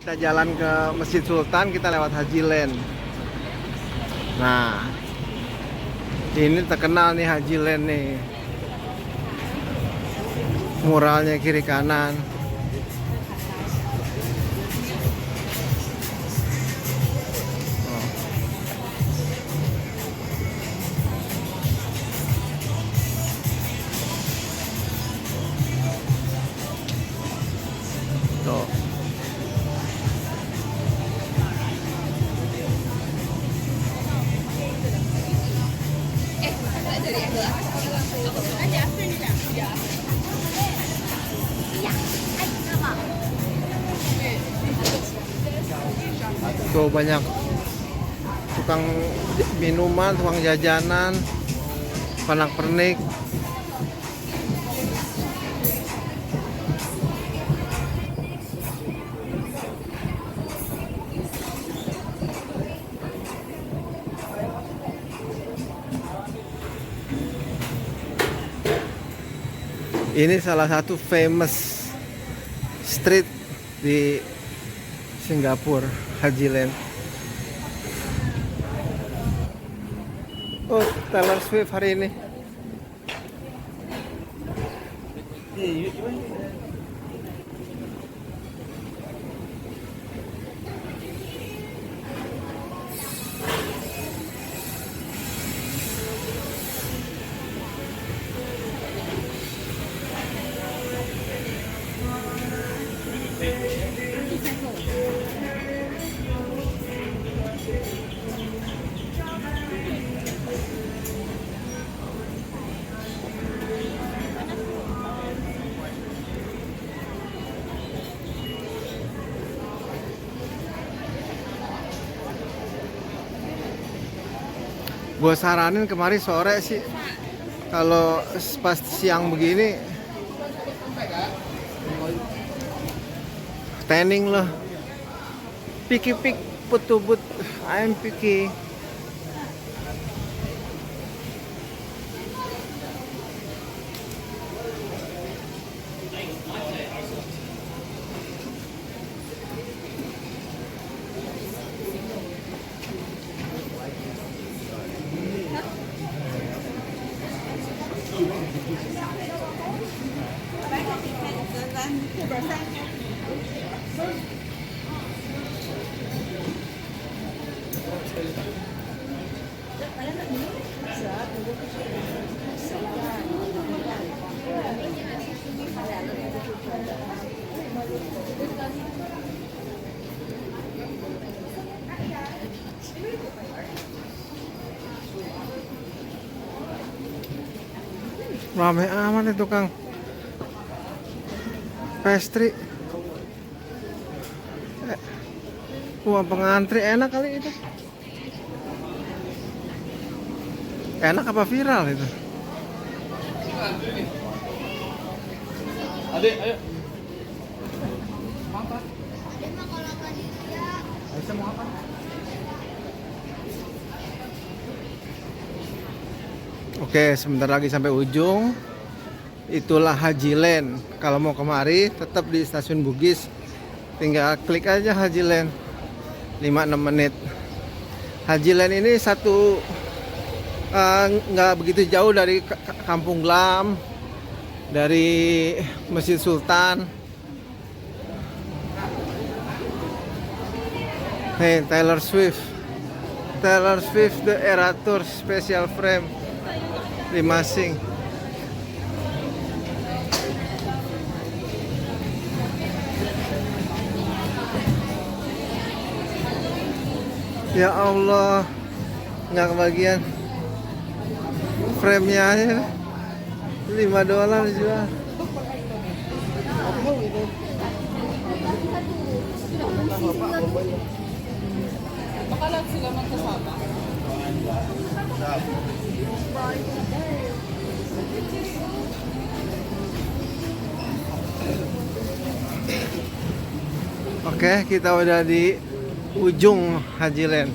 Kita jalan ke Masjid Sultan, kita lewat Haji Land. Nah, ini terkenal nih Haji Land nih. Muralnya kiri kanan. Oh. Tuh. Tuh banyak tukang minuman, tukang jajanan, pernak-pernik. Ini salah satu famous street di Singapura, Haji Land. Oh, Taylor Swift hari ini. Gue saranin kemarin sore sih, kalau pas siang begini tanning loh. Picky pick put to boot, I'm picky. Rame amat nih tukang pastry. Wah, pengantri enak kali itu. Enak apa viral itu? Adik, ayo. Apa? Aisyah mau apa? Oke, sebentar lagi sampai ujung. Itulah Haji Land. Kalau mau kemari, tetap di stasiun Bugis. Tinggal klik aja Haji Land. 5-6 menit. Haji Land ini nggak begitu jauh dari Kampung Glam, dari Masjid Sultan. Hey, Taylor Swift The Eras Tour Special Frame Remasing. Ya Allah, nggak kebagian frame-nya aja. $5 jual. Bakalan sila magkasama. Oke, kita udah di ujung Haji Land.